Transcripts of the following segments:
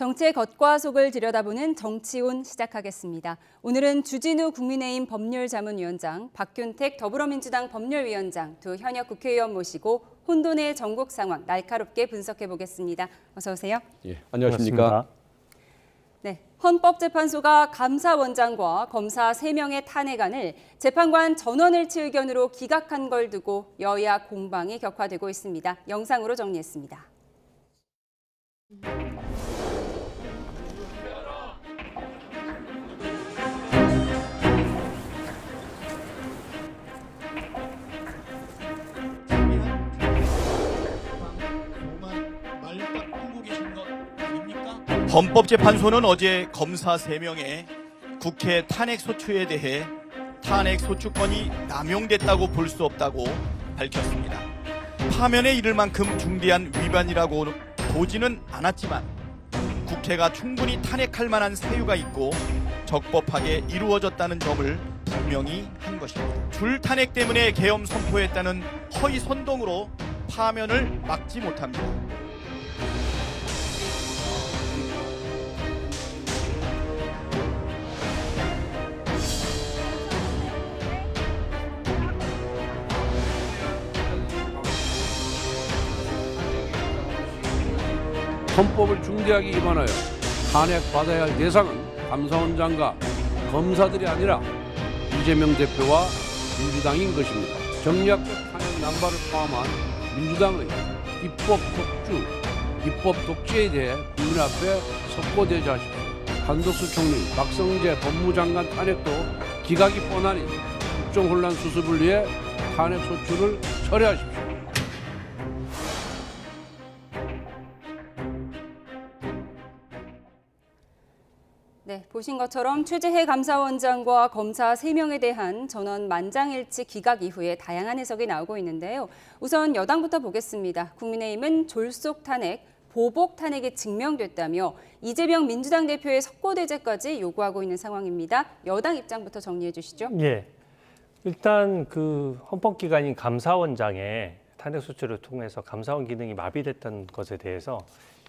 정치의 겉과 속을 들여다보는 정치온 시작하겠습니다. 오늘은 주진우 국민의힘 법률자문위원장, 박균택 더불어민주당 법률위원장 두 현역 국회의원 모시고 혼돈의 전국 상황 날카롭게 분석해 보겠습니다. 어서 오세요. 예, 안녕하십니까? 반갑습니다. 네, 헌법재판소가 감사원장과 검사 3명의 탄핵안을 재판관 전원 일치 의견으로 기각한 걸 두고 여야 공방이 격화되고 있습니다. 영상으로 정리했습니다. 헌법재판소는 어제 검사 3명의 국회 탄핵소추에 대해 탄핵소추권이 남용됐다고 볼 수 없다고 밝혔습니다. 파면에 이를 만큼 중대한 위반이라고 보지는 않았지만 국회가 충분히 탄핵할 만한 사유가 있고 적법하게 이루어졌다는 점을 분명히 한 것입니다. 줄탄핵 때문에 계엄 선포했다는 허위 선동으로 파면을 막지 못합니다. 헌법을 중대하게 위반하여 탄핵받아야 할 대상은 감사원장과 검사들이 아니라 이재명 대표와 민주당인 것입니다. 정략적 탄핵 난발을 포함한 민주당의 입법 독주, 입법 독재에 대해 국민 앞에 석고대자하십시오. 한덕수 총리, 박성재 법무장관 탄핵도 기각이 뻔하니 국정혼란 수습을 위해 탄핵소추를 철회하십시오. 네, 보신 것처럼 최재해 감사원장과 검사 3명에 대한 전원 만장일치 기각 이후에 다양한 해석이 나오고 있는데요. 우선 여당부터 보겠습니다. 국민의힘은 졸속 탄핵, 보복 탄핵이 증명됐다며 이재명 민주당 대표의 석고대죄까지 요구하고 있는 상황입니다. 여당 입장부터 정리해 주시죠. 예, 일단 그 헌법기관인 감사원장의 탄핵소추를 통해서 감사원 기능이 마비됐던 것에 대해서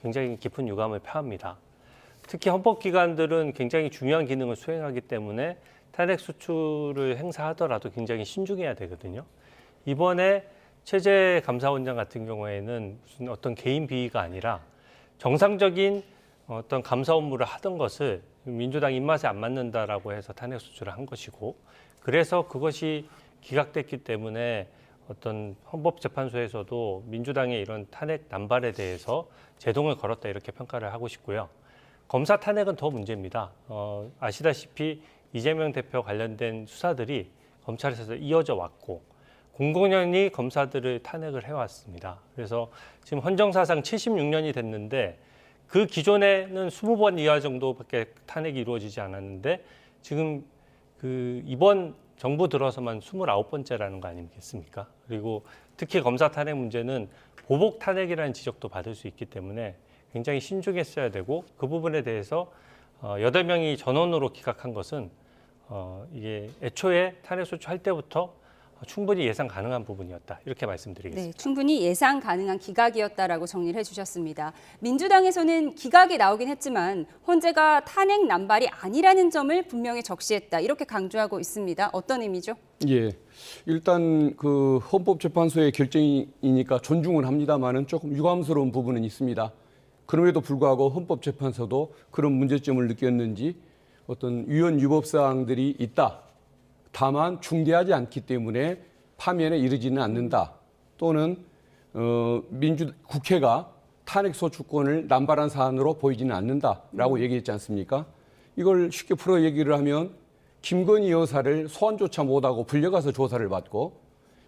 굉장히 깊은 유감을 표합니다. 특히 헌법기관들은 굉장히 중요한 기능을 수행하기 때문에 탄핵소추를 행사하더라도 굉장히 신중해야 되거든요. 이번에 최재 감사원장 같은 경우에는 무슨 어떤 개인 비위가 아니라 정상적인 어떤 감사 업무를 하던 것을 민주당 입맛에 안 맞는다라고 해서 탄핵소추를 한 것이고, 그래서 그것이 기각됐기 때문에 어떤 헌법재판소에서도 민주당의 이런 탄핵 남발에 대해서 제동을 걸었다 이렇게 평가를 하고 싶고요. 검사 탄핵은 더 문제입니다. 아시다시피 이재명 대표 관련된 수사들이 검찰에서 이어져 왔고 공공연히 검사들을 탄핵을 해왔습니다. 그래서 지금 헌정사상 76년이 됐는데 그 기존에는 20번 이하 정도밖에 탄핵이 이루어지지 않았는데 지금 그 이번 정부 들어서만 29번째라는 거 아니겠습니까? 그리고 특히 검사 탄핵 문제는 보복 탄핵이라는 지적도 받을 수 있기 때문에 굉장히 신중했어야 되고, 그 부분에 대해서 8명이 전원으로 기각한 것은 이게 애초에 탄핵소추할 때부터 충분히 예상 가능한 부분이었다, 이렇게 말씀드리겠습니다. 네, 충분히 예상 가능한 기각이었다라고 정리를 해주셨습니다. 민주당에서는 기각이 나오긴 했지만 헌재가 탄핵 남발이 아니라는 점을 분명히 적시했다, 이렇게 강조하고 있습니다. 어떤 의미죠? 예, 일단 그 헌법재판소의 결정이니까 존중은 합니다만은 조금 유감스러운 부분은 있습니다. 그럼에도 불구하고 헌법재판소도 그런 문제점을 느꼈는지 어떤 위헌 위법 사항들이 있다. 다만 중대하지 않기 때문에 파면에 이르지는 않는다. 또는 국회가 탄핵소추권을 남발한 사안으로 보이지는 않는다라고 얘기했지 않습니까? 이걸 쉽게 풀어 얘기를 하면 김건희 여사를 소환조차 못하고 불려가서 조사를 받고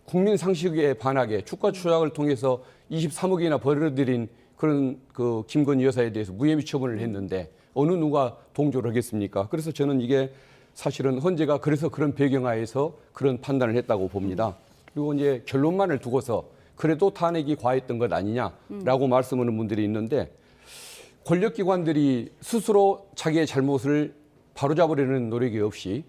국민 상식에 반하게 주가 조작을 통해서 23억이나 벌어들인 그런 그 김건희 여사에 대해서 무혐의 처분을 했는데 어느 누가 동조를 하겠습니까? 그래서 저는 이게 사실은 헌재가 그래서 그런 배경하에서 그런 판단을 했다고 봅니다. 그리고 이제 결론만을 두고서 그래도 탄핵이 과했던 것 아니냐라고 말씀하는 분들이 있는데, 권력기관들이 스스로 자기의 잘못을 바로잡으려는 노력이 없이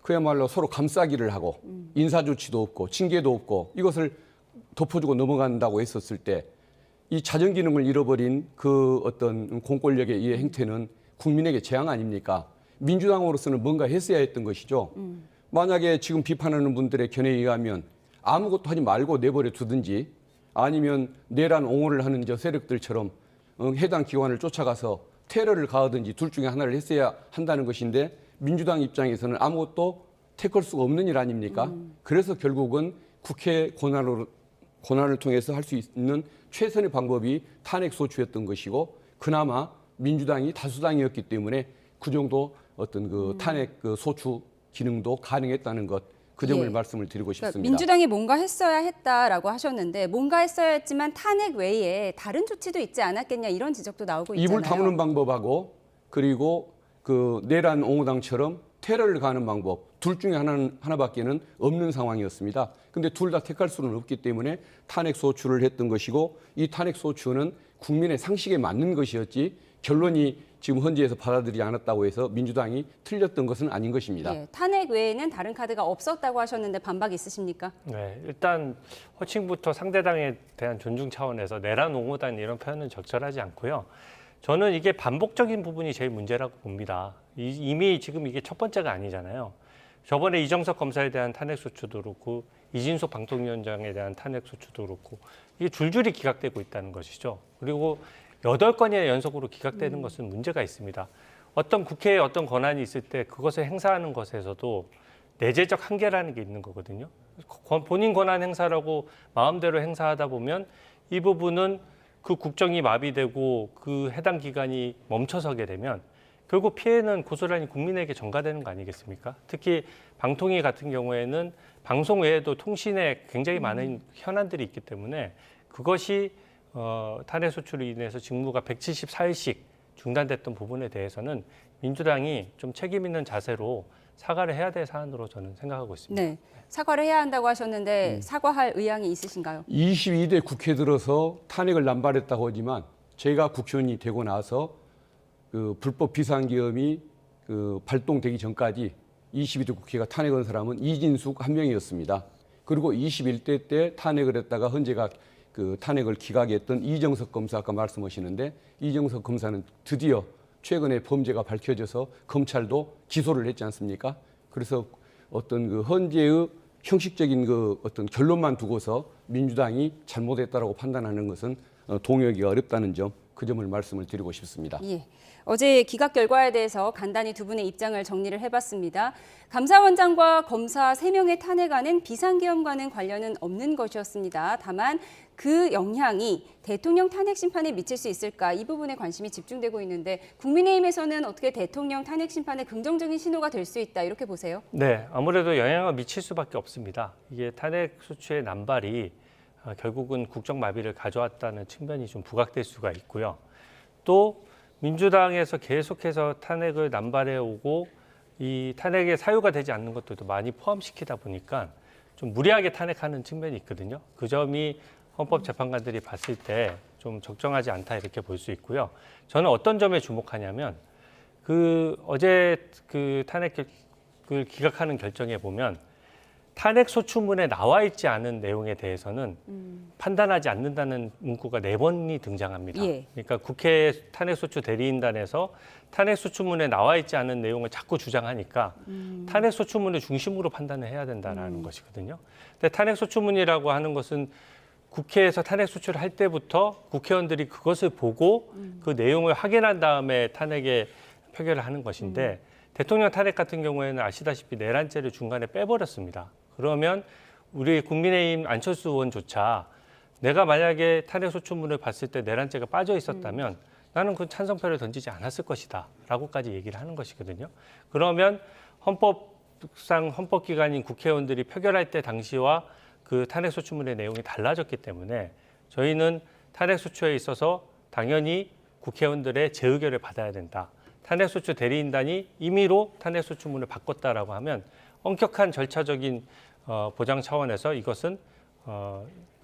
그야말로 서로 감싸기를 하고 인사조치도 없고 징계도 없고 이것을 덮어주고 넘어간다고 했었을 때 이 자정 기능을 잃어버린 그 어떤 공권력의 이 행태는 국민에게 재앙 아닙니까? 민주당으로서는 뭔가 했어야 했던 것이죠. 만약에 지금 비판하는 분들의 견해에 의하면 아무것도 하지 말고 내버려 두든지 아니면 내란 옹호를 하는 저 세력들처럼 해당 기관을 쫓아가서 테러를 가하든지 둘 중에 하나를 했어야 한다는 것인데 민주당 입장에서는 아무것도 택할 수가 없는 일 아닙니까? 그래서 결국은 국회 권한을 통해서 할 수 있는 최선의 방법이 탄핵 소추였던 것이고 그나마 민주당이 다수당이었기 때문에 그 정도 어떤 그 탄핵 그 소추 기능도 가능했다는 것, 그 점을 예. 말씀을 드리고 그러니까 싶습니다. 민주당이 뭔가 했어야 했다라고 하셨는데 뭔가 했어야 했지만 탄핵 외에 다른 조치도 있지 않았겠냐 이런 지적도 나오고 있잖아요. 입을 다무는 방법하고 그리고 그 내란 옹호당처럼 테러를 가하는 방법 둘 중에 하나밖에는 없는 상황이었습니다. 근데 둘 다 택할 수는 없기 때문에 탄핵 소추를 했던 것이고 이 탄핵 소추는 국민의 상식에 맞는 것이었지 결론이 지금 헌재에서 받아들이지 않았다고 해서 민주당이 틀렸던 것은 아닌 것입니다. 예, 탄핵 외에는 다른 카드가 없었다고 하셨는데 반박 있으십니까? 네, 일단 호칭부터 상대당에 대한 존중 차원에서 내란 옹호단 이런 표현은 적절하지 않고요. 저는 이게 반복적인 부분이 제일 문제라고 봅니다. 이미 지금 이게 첫 번째가 아니잖아요. 저번에 이정석 검사에 대한 탄핵 소추도 그렇고 이진석 방통위원장에 대한 탄핵 소추도 그렇고 이게 줄줄이 기각되고 있다는 것이죠. 그리고 8건이나 연속으로 기각되는 것은 문제가 있습니다. 어떤 국회에 어떤 권한이 있을 때 그것을 행사하는 것에서도 내재적 한계라는 게 있는 거거든요. 본인 권한 행사라고 마음대로 행사하다 보면 이 부분은 그 국정이 마비되고 그 해당 기간이 멈춰서게 되면 결국 피해는 고스란히 국민에게 전가되는 거 아니겠습니까? 특히 방통위 같은 경우에는 방송 외에도 통신에 굉장히 많은 현안들이 있기 때문에 그것이 탄핵 소추로 인해서 직무가 174일씩 중단됐던 부분에 대해서는 민주당이 좀 책임 있는 자세로 사과를 해야 될 사안으로 저는 생각하고 있습니다. 네, 사과를 해야 한다고 하셨는데 사과할 의향이 있으신가요? 22대 국회 들어서 탄핵을 남발했다고 하지만 제가 국회의원이 되고 나서 그 불법 비상계엄이 그 발동되기 전까지 22대 국회가 탄핵한 사람은 이진숙 한 명이었습니다. 그리고 21대 때 탄핵을 했다가 헌재가 그 탄핵을 기각했던 이정석 검사 아까 말씀하시는데 이정석 검사는 드디어 최근에 범죄가 밝혀져서 검찰도 기소를 했지 않습니까? 그래서 어떤 그 헌재의 형식적인 그 어떤 결론만 두고서 민주당이 잘못했다라고 판단하는 것은 동의하기가 어렵다는 점, 그 점을 말씀을 드리고 싶습니다. 예. 어제 기각 결과에 대해서 간단히 두 분의 입장을 정리를 해봤습니다. 감사원장과 검사 3명의 탄핵안은 비상계엄과는 관련은 없는 것이었습니다. 다만 그 영향이 대통령 탄핵 심판에 미칠 수 있을까 이 부분에 관심이 집중되고 있는데 국민의힘에서는 어떻게 대통령 탄핵 심판에 긍정적인 신호가 될 수 있다 이렇게 보세요? 네, 아무래도 영향을 미칠 수밖에 없습니다. 이게 탄핵 소추의 남발이 결국은 국정 마비를 가져왔다는 측면이 좀 부각될 수가 있고요. 또 민주당에서 계속해서 탄핵을 남발해 오고 이 탄핵의 사유가 되지 않는 것들도 많이 포함시키다 보니까 좀 무리하게 탄핵하는 측면이 있거든요. 그 점이 헌법재판관들이 봤을 때 좀 적정하지 않다 이렇게 볼 수 있고요. 저는 어떤 점에 주목하냐면 그 어제 그 탄핵을 기각하는 결정에 보면 탄핵 소추문에 나와 있지 않은 내용에 대해서는 판단하지 않는다는 문구가 4번이 등장합니다. 예. 그러니까 국회 탄핵 소추 대리인단에서 탄핵 소추문에 나와 있지 않은 내용을 자꾸 주장하니까 탄핵 소추문을 중심으로 판단을 해야 된다는 것이거든요. 근데 탄핵 소추문이라고 하는 것은 국회에서 탄핵 소추를 할 때부터 국회의원들이 그것을 보고 그 내용을 확인한 다음에 탄핵에 표결을 하는 것인데 대통령 탄핵 같은 경우에는 아시다시피 내란죄를 중간에 빼버렸습니다. 그러면 우리 국민의힘 안철수 의원조차 내가 만약에 탄핵 소추문을 봤을 때 내란죄가 빠져 있었다면 나는 그 찬성표를 던지지 않았을 것이다 라고까지 얘기를 하는 것이거든요. 그러면 헌법상 헌법기관인 국회의원들이 표결할 때 당시와 그 탄핵 소추문의 내용이 달라졌기 때문에 저희는 탄핵 소추에 있어서 당연히 국회의원들의 재의결을 받아야 된다. 탄핵 소추 대리인단이 임의로 탄핵 소추문을 바꿨다라고 하면 엄격한 절차적인 보장 차원에서 이것은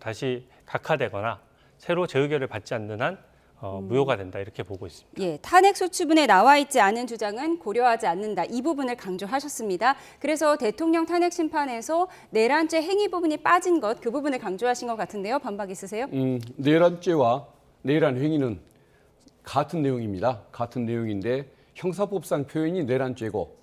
다시 각하되거나 새로 재의결을 받지 않는 한 무효가 된다 이렇게 보고 있습니다. 예, 탄핵 소추문에 나와 있지 않은 주장은 고려하지 않는다. 이 부분을 강조하셨습니다. 그래서 대통령 탄핵 심판에서 내란죄 행위 부분이 빠진 것, 그 부분을 강조하신 것 같은데요. 반박 있으세요? 내란죄와 내란 행위는 같은 내용입니다. 같은 내용인데 형사법상 표현이 내란죄고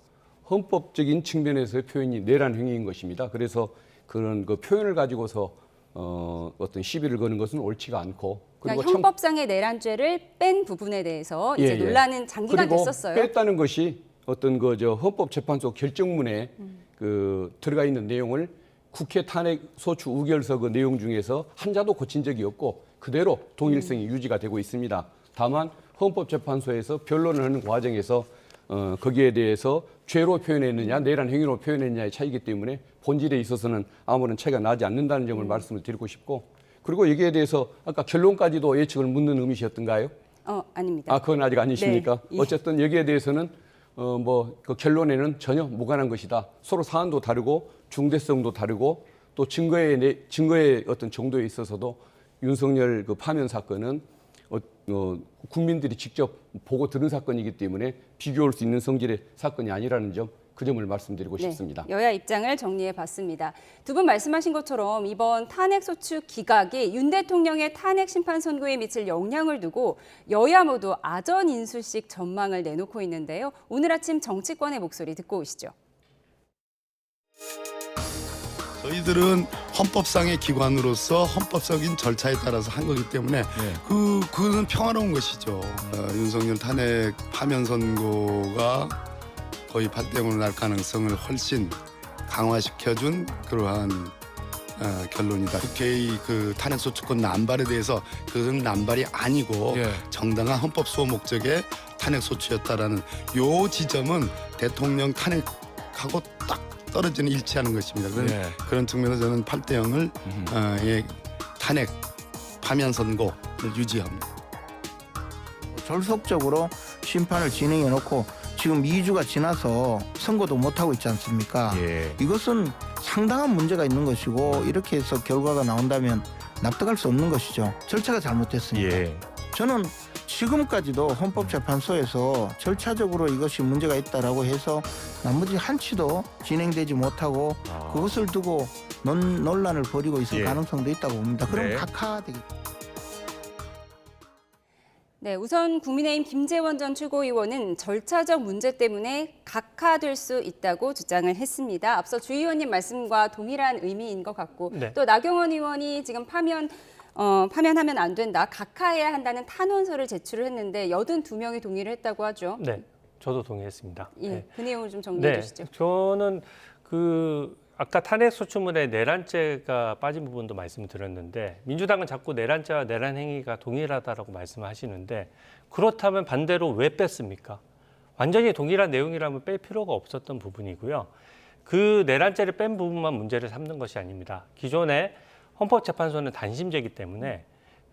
헌법적인 측면에서의 표현이 내란 행위인 것입니다. 그래서 그런 그 표현을 가지고서 어떤 시비를 거는 것은 옳지가 않고 그러니까 형법상의 내란죄를 뺀 부분에 대해서 이제 논란은 장기간 그리고 됐었어요. 뺐다는 것이 어떤 그 헌법재판소 결정문에 그 들어가 있는 내용을 국회 탄핵 소추 우결서 그 내용 중에서 한자도 고친 적이 없고 그대로 동일성이 유지가 되고 있습니다. 다만 헌법재판소에서 변론을 하는 과정에서 거기에 대해서 죄로 표현했느냐 내란 행위로 표현했느냐의 차이기 때문에 본질에 있어서는 아무런 차이가 나지 않는다는 점을 말씀을 드리고 싶고 그리고 여기에 대해서 아까 결론까지도 예측을 묻는 의미셨던가요? 아닙니다. 그건 아직 아니십니까? 네. 어쨌든 여기에 대해서는 그 결론에는 전혀 무관한 것이다. 서로 사안도 다르고 중대성도 다르고 또 증거의 어떤 정도에 있어서도 윤석열 그 파면 사건은 국민들이 직접 보고 들은 사건이기 때문에 비교할 수 있는 성질의 사건이 아니라는 점, 그 점을 말씀드리고 싶습니다. 여야 입장을 정리해 봤습니다. 두 분 말씀하신 것처럼 이번 탄핵 소추 기각이 윤 대통령의 탄핵 심판 선고에 미칠 영향을 두고 여야 모두 아전 인수식 전망을 내놓고 있는데요. 오늘 아침 정치권의 목소리 듣고 오시죠. 저희들은 헌법상의 기관으로서 헌법적인 절차에 따라서 한 거기 때문에 그는 평화로운 것이죠. 윤석열 탄핵 파면 선고가 거의 8대5로 날 가능성을 훨씬 강화시켜준 그러한 결론이다. 국회의 그 탄핵 소추권 남발에 대해서 그것은 남발이 아니고 정당한 헌법 수호 목적의 탄핵 소추였다라는 요 지점은 대통령 탄핵하고 딱 떨어지는 일치하는 것입니다. 그런 측면에서 저는 8대0을 탄핵 파면 선고를 유지합니다. 졸속적으로 심판을 진행해 놓고 지금 2주가 지나서 선고도 못하고 있지 않습니까? 이것은 상당한 문제가 있는 것이고 이렇게 해서 결과가 나온다면 납득할 수 없는 것이죠. 절차가 잘못됐습니다. 저는 지금까지도 헌법재판소에서 절차적으로 이것이 문제가 있다라고 해서 나머지 한치도 진행되지 못하고 그것을 두고 논란을 벌이고 있을 가능성도 있다고 봅니다. 그럼 각하되겠죠. 네, 우선 국민의힘 김재원 전 최고위원은 절차적 문제 때문에 각하될 수 있다고 주장을 했습니다. 앞서 주 의원님 말씀과 동일한 의미인 것 같고 또 나경원 의원이 지금 파면하면 안 된다, 각하해야 한다는 탄원서를 제출을 했는데 82명이 동의를 했다고 하죠. 네, 저도 동의했습니다. 그 내용을 좀 정리해 주시죠. 저는 아까 탄핵 소추문에 내란죄가 빠진 부분도 말씀을 드렸는데 민주당은 자꾸 내란죄와 내란 행위가 동일하다라고 말씀하시는데 그렇다면 반대로 왜 뺐습니까? 완전히 동일한 내용이라면 뺄 필요가 없었던 부분이고요. 그 내란죄를 뺀 부분만 문제를 삼는 것이 아닙니다. 기존에 헌법재판소는 단심제이기 때문에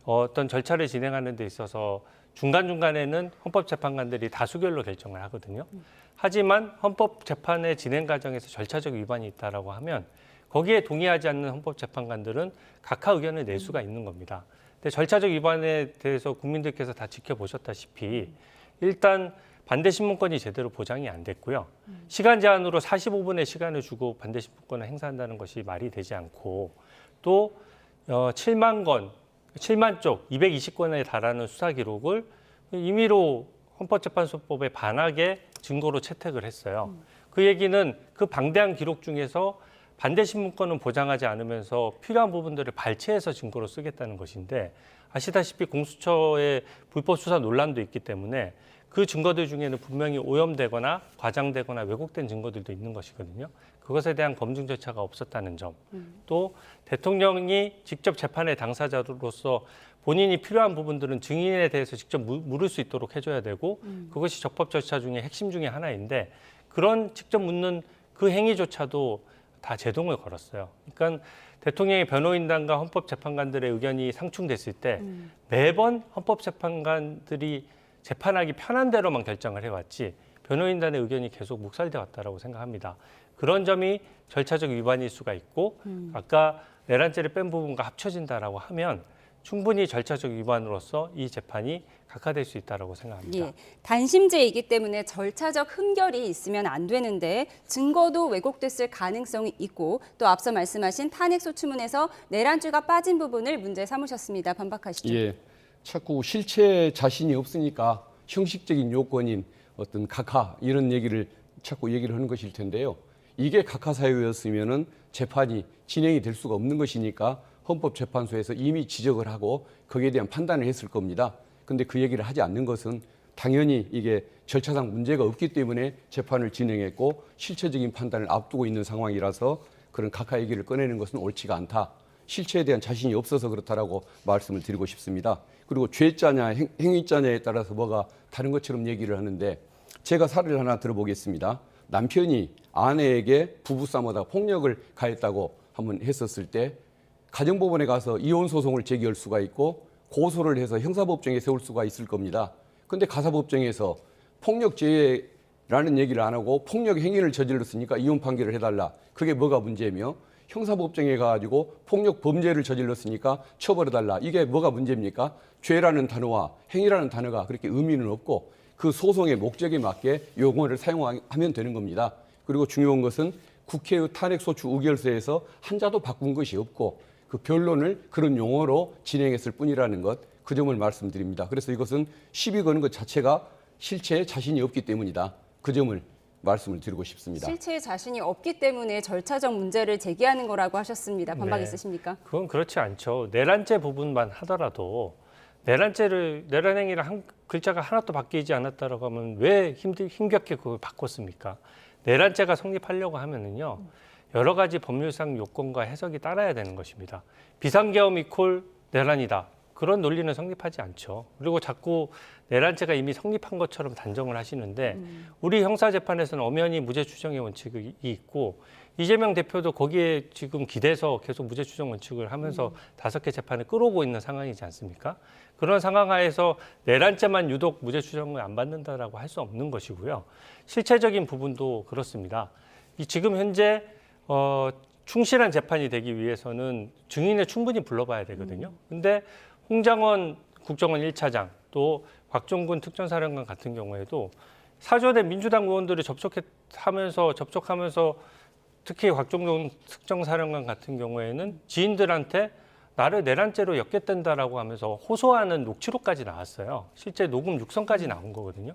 어떤 절차를 진행하는 데 있어서 중간중간에는 헌법재판관들이 다수결로 결정을 하거든요. 하지만 헌법재판의 진행 과정에서 절차적 위반이 있다라고 하면 거기에 동의하지 않는 헌법재판관들은 각하 의견을 낼 수가 있는 겁니다. 근데 절차적 위반에 대해서 국민들께서 다 지켜보셨다시피 일단 반대 신문권이 제대로 보장이 안 됐고요. 시간 제한으로 45분의 시간을 주고 반대 신문권을 행사한다는 것이 말이 되지 않고 또 7만 쪽, 220건에 달하는 수사 기록을 임의로 헌법재판소법에 반하게 증거로 채택을 했어요. 그 얘기는 그 방대한 기록 중에서 반대 신문권은 보장하지 않으면서 필요한 부분들을 발췌해서 증거로 쓰겠다는 것인데 아시다시피 공수처의 불법 수사 논란도 있기 때문에 그 증거들 중에는 분명히 오염되거나 과장되거나 왜곡된 증거들도 있는 것이거든요. 그것에 대한 검증 절차가 없었다는 점, 또 대통령이 직접 재판의 당사자로서 본인이 필요한 부분들은 증인에 대해서 직접 물을 수 있도록 해줘야 되고 그것이 적법 절차 중에 핵심 중에 하나인데 그런 직접 묻는 그 행위조차도 다 제동을 걸었어요. 그러니까 대통령의 변호인단과 헌법재판관들의 의견이 상충됐을 때 매번 헌법재판관들이 재판하기 편한 대로만 결정을 해왔지 변호인단의 의견이 계속 묵살돼 왔다라고 생각합니다. 그런 점이 절차적 위반일 수가 있고 아까 내란죄를 뺀 부분과 합쳐진다라고 하면 충분히 절차적 위반으로서 이 재판이 각하될 수 있다고 생각합니다. 예, 단심제이기 때문에 절차적 흠결이 있으면 안 되는데 증거도 왜곡됐을 가능성이 있고 또 앞서 말씀하신 탄핵소추문에서 내란죄가 빠진 부분을 문제 삼으셨습니다. 반박하시죠. 예, 자꾸 실체 자신이 없으니까 형식적인 요건인 어떤 각하 이런 얘기를 자꾸 얘기를 하는 것일 텐데요. 이게 각하 사유였으면은 재판이 진행이 될 수가 없는 것이니까 헌법재판소에서 이미 지적을 하고 거기에 대한 판단을 했을 겁니다. 근데 그 얘기를 하지 않는 것은 당연히 이게 절차상 문제가 없기 때문에 재판을 진행했고 실체적인 판단을 앞두고 있는 상황이라서 그런 각하 얘기를 꺼내는 것은 옳지가 않다. 실체에 대한 자신이 없어서 그렇다라고 말씀을 드리고 싶습니다. 그리고 죄자냐 행위자냐에 따라서 뭐가 다른 것처럼 얘기를 하는데 제가 사례를 하나 들어보겠습니다. 남편이 아내에게 부부싸움하다 폭력을 가했다고 한번 했었을 때 가정법원에 가서 이혼 소송을 제기할 수가 있고 고소를 해서 형사법정에 세울 수가 있을 겁니다. 근데 가사법정에서 폭력죄라는 얘기를 안 하고 폭력 행위를 저질렀으니까 이혼 판결을 해달라. 그게 뭐가 문제며 형사법정에 가가지고 폭력 범죄를 저질렀으니까 처벌해달라. 이게 뭐가 문제입니까? 죄라는 단어와 행위라는 단어가 그렇게 의미는 없고 그 소송의 목적에 맞게 용어를 사용하면 되는 겁니다. 그리고 중요한 것은 국회의 탄핵소추 의결서에서 한자도 바꾼 것이 없고 그 변론을 그런 용어로 진행했을 뿐이라는 것, 그 점을 말씀드립니다. 그래서 이것은 시비 거는 것 자체가 실체에 자신이 없기 때문이다. 그 점을 말씀을 드리고 싶습니다. 실체에 자신이 없기 때문에 절차적 문제를 제기하는 거라고 하셨습니다. 반박 네. 있으십니까? 그건 그렇지 않죠. 내란죄 부분만 하더라도 내란 행위를 한 글자가 하나도 바뀌지 않았다라고 하면 왜 힘겹게 그걸 바꿨습니까? 내란죄가 성립하려고 하면은요. 여러 가지 법률상 요건과 해석이 따라야 되는 것입니다. 비상계엄 이퀄 내란이다. 그런 논리는 성립하지 않죠. 그리고 자꾸 내란죄가 이미 성립한 것처럼 단정을 하시는데 우리 형사재판에서는 엄연히 무죄 추정의 원칙이 있고 이재명 대표도 거기에 지금 기대서 계속 무죄 추정 원칙을 하면서 5개 재판을 끌어오고 있는 상황이지 않습니까? 그런 상황 하에서 내란죄만 유독 무죄 추정을 안 받는다라고 할 수 없는 것이고요. 실체적인 부분도 그렇습니다. 지금 현재 충실한 재판이 되기 위해서는 증인을 충분히 불러봐야 되거든요. 근데 홍장원 국정원 1차장 또 곽종근 특전사령관 같은 경우에도 사전에 민주당 의원들이 접촉하면서 특히 곽종근 특전사령관 같은 경우에는 지인들한테 나를 내란죄로 엮겠단다라고 하면서 호소하는 녹취록까지 나왔어요. 실제 녹음 육성까지 나온 거거든요.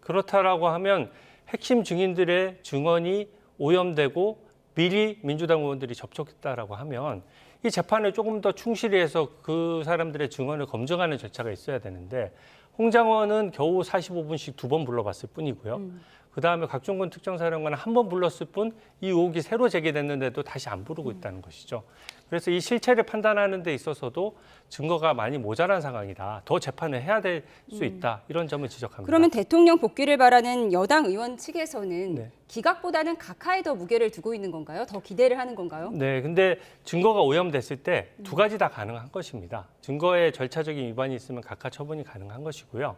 그렇다라고 하면 핵심 증인들의 증언이 오염되고 미리 민주당 의원들이 접촉했다라고 하면 이 재판을 조금 더 충실히 해서 그 사람들의 증언을 검증하는 절차가 있어야 되는데 홍장원은 겨우 45분씩 2번 불러봤을 뿐이고요. 그다음에 곽종근 특정사령관은 한 번 불렀을 뿐 이 의혹이 새로 제기됐는데도 다시 안 부르고 있다는 것이죠. 그래서 이 실체를 판단하는 데 있어서도 증거가 많이 모자란 상황이다. 더 재판을 해야 될 수 있다. 이런 점을 지적합니다. 그러면 대통령 복귀를 바라는 여당 의원 측에서는 네. 기각보다는 각하에 더 무게를 두고 있는 건가요? 더 기대를 하는 건가요? 네, 근데 증거가 오염됐을 때 2가지 다 가능한 것입니다. 증거에 절차적인 위반이 있으면 각하 처분이 가능한 것이고요.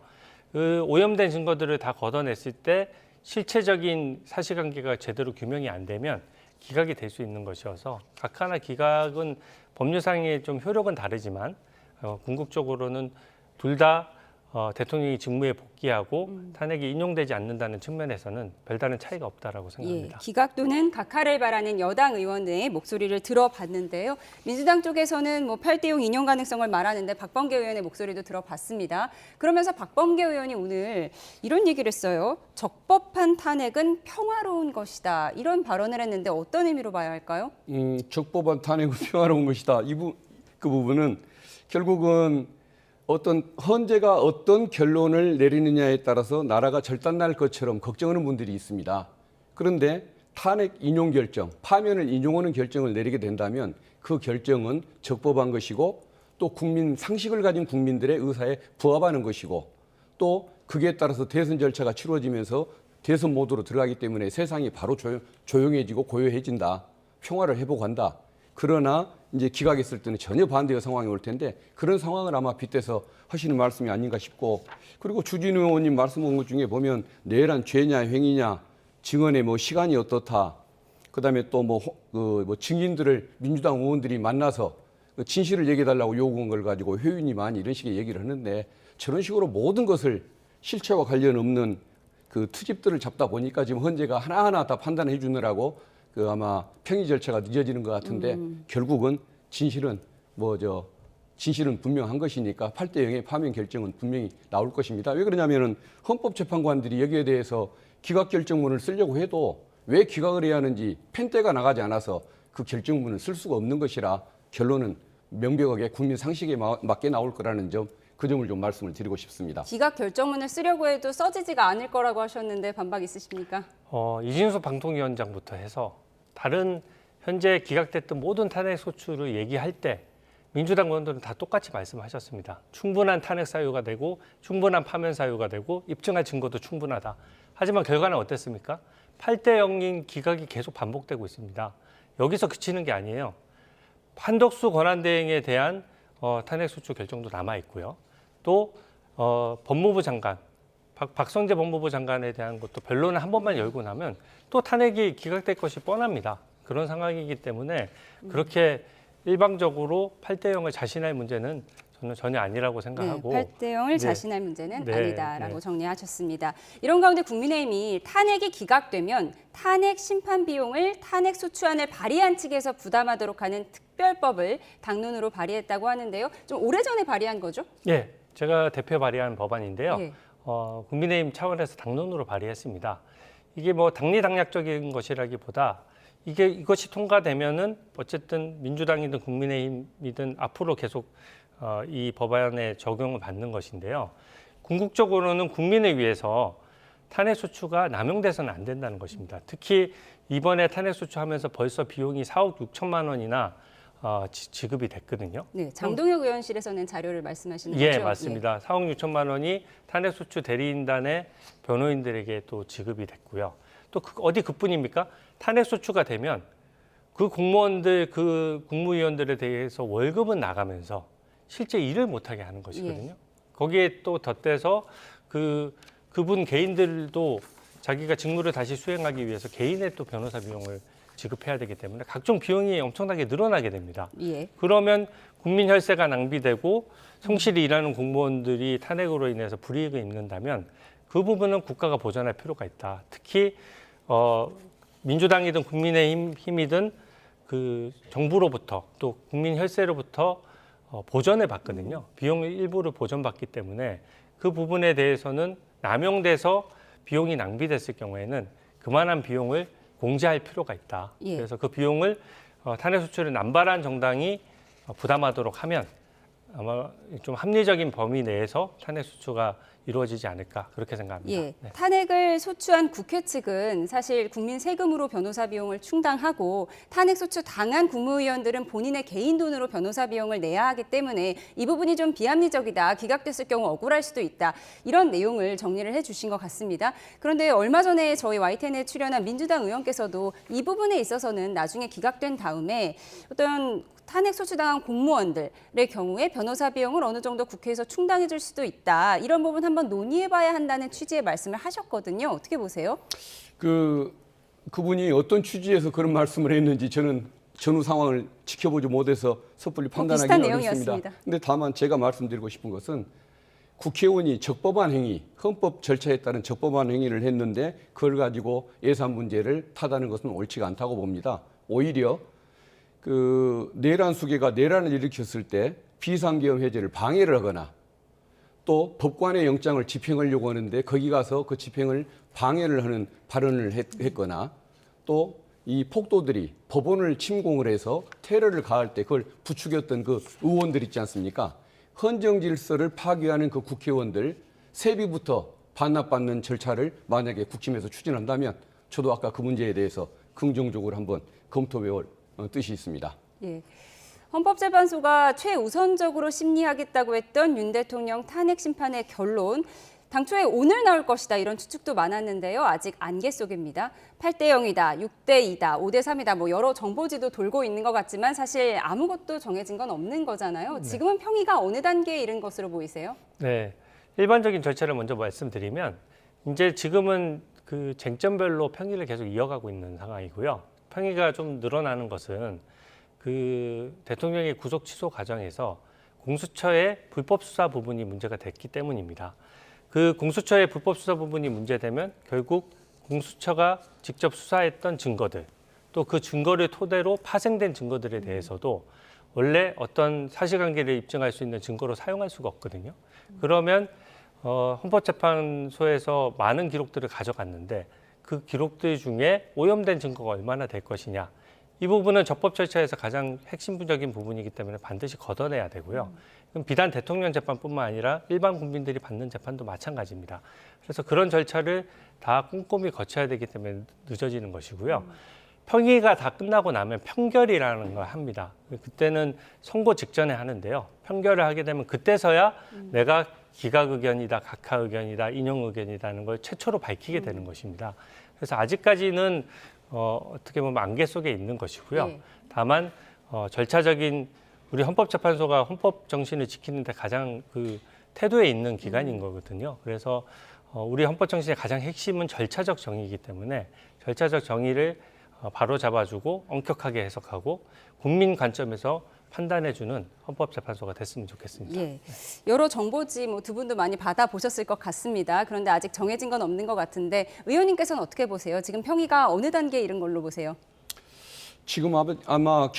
그 오염된 증거들을 다 걷어냈을 때 실체적인 사실관계가 제대로 규명이 안 되면 기각이 될 수 있는 것이어서 각하나 기각은 법률상의 좀 효력은 다르지만 궁극적으로는 둘 다 대통령이 직무에 복귀하고 탄핵이 인용되지 않는다는 측면에서는 별다른 차이가 없다라고 생각합니다. 예, 기각 또는 각하를 바라는 여당 의원의 목소리를 들어봤는데요. 민주당 쪽에서는 8대0 인용 가능성을 말하는데 박범계 의원의 목소리도 들어봤습니다. 그러면서 박범계 의원이 오늘 이런 얘기를 했어요. 적법한 탄핵은 평화로운 것이다. 이런 발언을 했는데 어떤 의미로 봐야 할까요? 적법한 탄핵은 평화로운 것이다. 그 부분은 결국은 어떤 헌재가 어떤 결론을 내리느냐에 따라서 나라가 절단날 것처럼 걱정하는 분들이 있습니다. 그런데 탄핵 인용 결정, 파면을 인용하는 결정을 내리게 된다면 그 결정은 적법한 것이고 또 국민 상식을 가진 국민들의 의사에 부합하는 것이고 또 그에 따라서 대선 절차가 치러지면서 대선 모드로 들어가기 때문에 세상이 바로 조용해지고 고요해진다. 평화를 회복한다. 그러나 이제 기각했을 때는 전혀 반대의 상황이 올 텐데 그런 상황을 아마 빗대서 하시는 말씀이 아닌가 싶고 그리고 주진우 의원님 말씀한 것 중에 보면 내란 죄냐 행위냐 증언의 시간이 어떻다 그다음에 또 증인들을 민주당 의원들이 만나서 진실을 얘기해달라고 요구한 걸 가지고 회유니 많이 이런 식의 얘기를 하는데 저런 식으로 모든 것을 실체와 관련 없는 그 트집들을 잡다 보니까 지금 헌재가 하나하나 다 판단해 주느라고 그 아마 평의 절차가 늦어지는 것 같은데 결국은 진실은 진실은 분명한 것이니까 8대 0의 파면 결정은 분명히 나올 것입니다. 왜 그러냐면은 헌법재판관들이 여기에 대해서 기각 결정문을 쓰려고 해도 왜 기각을 해야 하는지 펜대가 나가지 않아서 그 결정문을 쓸 수가 없는 것이라 결론은 명백하게 국민 상식에 맞게 나올 거라는 점, 그 점을 좀 말씀을 드리고 싶습니다. 기각 결정문을 쓰려고 해도 써지지가 않을 거라고 하셨는데 반박 있으십니까? 이진수 방통위원장부터 해서 다른 현재 기각됐던 모든 탄핵 소추를 얘기할 때 민주당 의원들은 다 똑같이 말씀하셨습니다. 충분한 탄핵 사유가 되고 충분한 파면 사유가 되고 입증할 증거도 충분하다. 하지만 결과는 어땠습니까? 8대 0인 기각이 계속 반복되고 있습니다. 여기서 그치는 게 아니에요. 한덕수 권한대행에 대한 탄핵 소추 결정도 남아 있고요. 또 법무부 장관, 박성재 법무부 장관에 대한 것도 변론을 한 번만 열고 나면 또 탄핵이 기각될 것이 뻔합니다. 그런 상황이기 때문에 그렇게 일방적으로 8대 0을 자신할 문제는 저는 전혀 아니라고 생각하고 8대 0을 네. 자신할 문제는 네, 아니다라고 네. 정리하셨습니다. 이런 가운데 국민의힘이 탄핵이 기각되면 탄핵 심판 비용을 탄핵 소추안을 발의한 측에서 부담하도록 하는 특별법을 당론으로 발의했다고 하는데요. 좀 오래전에 발의한 거죠? 예, 제가 대표 발의한 법안인데요. 예. 국민의힘 차원에서 당론으로 발의했습니다. 이게 뭐 당리당략적인 것이라기보다 이것이 통과되면은 어쨌든 민주당이든 국민의힘이든 앞으로 계속 이 법안에 적용을 받는 것인데요. 궁극적으로는 국민을 위해서 탄핵 소추가 남용돼서는 안 된다는 것입니다. 특히 이번에 탄핵 소추하면서 벌써 비용이 4억 6천만 원이나 지급이 됐거든요. 네, 장동혁 의원실에서는 자료를 말씀하시는 예, 거죠? 맞습니다. 4억 6천만 원이 탄핵 소추 대리인단의 변호인들에게 또 지급이 됐고요. 또 어디 그뿐입니까? 탄핵 소추가 되면 그 공무원들, 그 국무위원들에 대해서 월급은 나가면서 실제 일을 못하게 하는 것이거든요. 예. 거기에 또 덧대서 그분 개인들도 자기가 직무를 다시 수행하기 위해서 개인의 또 변호사 비용을 지급해야 되기 때문에 각종 비용이 엄청나게 늘어나게 됩니다. 예. 그러면 국민 혈세가 낭비되고 성실히 일하는 공무원들이 탄핵으로 인해서 불이익을 입는다면 그 부분은 국가가 보전할 필요가 있다. 특히 민주당이든 국민의힘이든 그 정부로부터 또 국민 혈세로부터 보전을 받거든요. 비용 일부를 보전받기 때문에 그 부분에 대해서는 남용돼서 비용이 낭비됐을 경우에는 그만한 비용을 공제할 필요가 있다. 예. 그래서 그 비용을 탄핵 소추를 남발한 정당이 부담하도록 하면 아마 좀 합리적인 범위 내에서 탄핵 소추가 이루어지지 않을까 그렇게 생각합니다. 예, 네. 탄핵을 소추한 국회 측은 사실 국민 세금으로 변호사 비용을 충당하고 탄핵 소추 당한 국무위원들은 본인의 개인 돈으로 변호사 비용을 내야 하기 때문에 이 부분이 좀 비합리적이다. 기각됐을 경우 억울할 수도 있다. 이런 내용을 정리를 해주신 것 같습니다. 그런데 얼마 전에 저희 YTN에 출연한 민주당 의원께서도 이 부분에 있어서는 나중에 기각된 다음에 어떤 탄핵 소추당한 공무원들의 경우에 변호사 비용을 어느 정도 국회에서 충당해 줄 수도 있다. 이런 부분 한번 논의해봐야 한다는 취지의 말씀을 하셨거든요. 어떻게 보세요? 그분이 어떤 취지에서 그런 말씀을 했는지 저는 전후 상황을 지켜보지 못해서 섣불리 판단하기는 비슷한 어렵습니다. 내용이었습니다. 그런데 다만 제가 말씀드리고 싶은 것은 국회의원이 적법한 행위, 헌법 절차에 따른 적법한 행위를 했는데 그걸 가지고 예산 문제를 타다는 것은 옳지가 않다고 봅니다. 오히려 내란 수계가 내란을 일으켰을 때 비상계엄 해제를 방해를 하거나 또 법관의 영장을 집행하려고 하는데 거기 가서 그 집행을 방해를 하는 발언을 했거나 또 이 폭도들이 법원을 침공을 해서 테러를 가할 때 그걸 부추겼던 그 의원들 있지 않습니까? 헌정 질서를 파괴하는 그 국회의원들 세비부터 반납받는 절차를 만약에 국힘에서 추진한다면 저도 아까 그 문제에 대해서 긍정적으로 한번 검토해볼 뜻이 있습니다. 예. 헌법재판소가 최우선적으로 심리하겠다고 했던 윤 대통령 탄핵 심판의 결론, 당초에 오늘 나올 것이다 이런 추측도 많았는데요. 아직 안개 속입니다. 8대 0이다, 6대 2다, 5대 3이다 뭐 여러 정보지도 돌고 있는 것 같지만 사실 아무것도 정해진 건 없는 거잖아요. 지금은 평의가 어느 단계에 이른 것으로 보이세요? 네, 일반적인 절차를 먼저 말씀드리면 이제 지금은 그 쟁점별로 평의를 계속 이어가고 있는 상황이고요. 평의가 좀 늘어나는 것은 그 대통령의 구속 취소 과정에서 공수처의 불법 수사 부분이 문제가 됐기 때문입니다. 그 공수처의 불법 수사 부분이 문제되면 결국 공수처가 직접 수사했던 증거들, 또 그 증거를 토대로 파생된 증거들에 대해서도 원래 어떤 사실관계를 입증할 수 있는 증거로 사용할 수가 없거든요. 그러면 헌법재판소에서 많은 기록들을 가져갔는데 그 기록들 중에 오염된 증거가 얼마나 될 것이냐. 이 부분은 적법 절차에서 가장 핵심적인 부분이기 때문에 반드시 걷어내야 되고요. 그럼 비단 대통령 재판뿐만 아니라 일반 국민들이 받는 재판도 마찬가지입니다. 그래서 그런 절차를 다 꼼꼼히 거쳐야 되기 때문에 늦어지는 것이고요. 평의가 다 끝나고 나면 평결이라는 걸 합니다. 그때는 선고 직전에 하는데요. 평결을 하게 되면 그때서야 내가 기각 의견이다, 각하 의견이다, 인용 의견이라는 걸 최초로 밝히게 되는 것입니다. 그래서 아직까지는 어떻게 보면 안개 속에 있는 것이고요. 네. 다만 절차적인 우리 헌법재판소가 헌법 정신을 지키는 데 가장 그 태도에 있는 기관인 거거든요. 그래서 우리 헌법 정신의 가장 핵심은 절차적 정의이기 때문에 절차적 정의를 바로 잡아주고 엄격하게 해석하고 국민 관점에서 판단해주는 헌법재판소가 됐으면 좋겠습니다. 예. 여러 정보지 뭐 두 분도 많이 받아보셨을 것 같습니다. 그런데 아직 정해진 건 없는 것 같은데 의원님께서는 어떻게 보세요? 지금 평의가 어느 단계에 이른 걸로 보세요? 지금 아마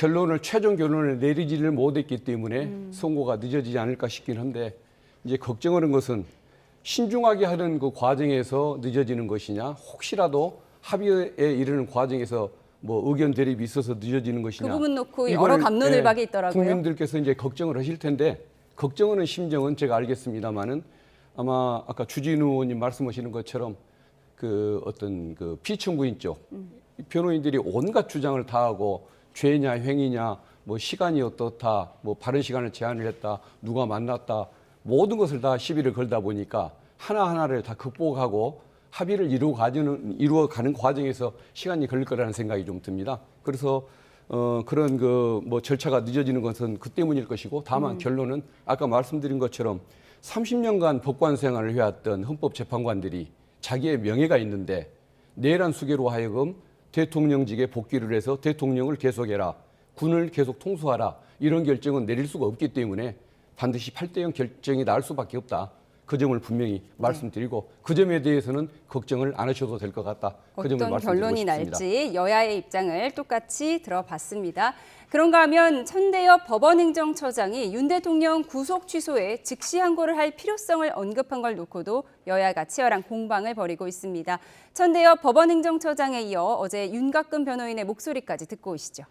최종 결론을 내리지를 못했기 때문에 선고가 늦어지지 않을까 싶긴 한데 이제 걱정하는 것은 신중하게 하는 그 과정에서 늦어지는 것이냐, 혹시라도 합의에 이르는 과정에서 뭐 의견 대립이 있어서 늦어지는 것이냐. 그 부분 놓고 여러 갑론을박이 있더라고요. 국민들께서 이제 걱정을 하실 텐데 걱정하는 심정은 제가 알겠습니다만은 아마 아까 주진우 의원님 말씀하시는 것처럼 그 어떤 그 피청구인 쪽 변호인들이 온갖 주장을 다 하고 죄냐 횡이냐 뭐 시간이 어떻다 뭐 바른 시간을 제한을 했다 누가 만났다 모든 것을 다 시비를 걸다 보니까 하나하나를 다 극복하고 합의를 이루어가는 과정에서 시간이 걸릴 거라는 생각이 좀 듭니다. 그래서 그런 그 뭐 절차가 늦어지는 것은 그 때문일 것이고 다만 결론은 아까 말씀드린 것처럼 30년간 법관 생활을 해왔던 헌법재판관들이 자기의 명예가 있는데 내란 수계로 하여금 대통령직에 복귀를 해서 대통령을 계속해라, 군을 계속 통수하라 이런 결정은 내릴 수가 없기 때문에 반드시 8대0 결정이 날 수밖에 없다. 그 점을 분명히 말씀드리고 그 점에 대해서는 걱정을 안 하셔도 될 것 같다. 그 점을 어떤 말씀드리고 결론이 싶습니다. 날지 여야의 입장을 똑같이 들어봤습니다. 그런가 하면 천대엽 법원행정처장이 윤 대통령 구속 취소에 즉시 항고를 할 필요성을 언급한 걸 놓고도 여야가 치열한 공방을 벌이고 있습니다. 천대엽 법원행정처장에 이어 어제 윤곽근 변호인의 목소리까지 듣고 오시죠.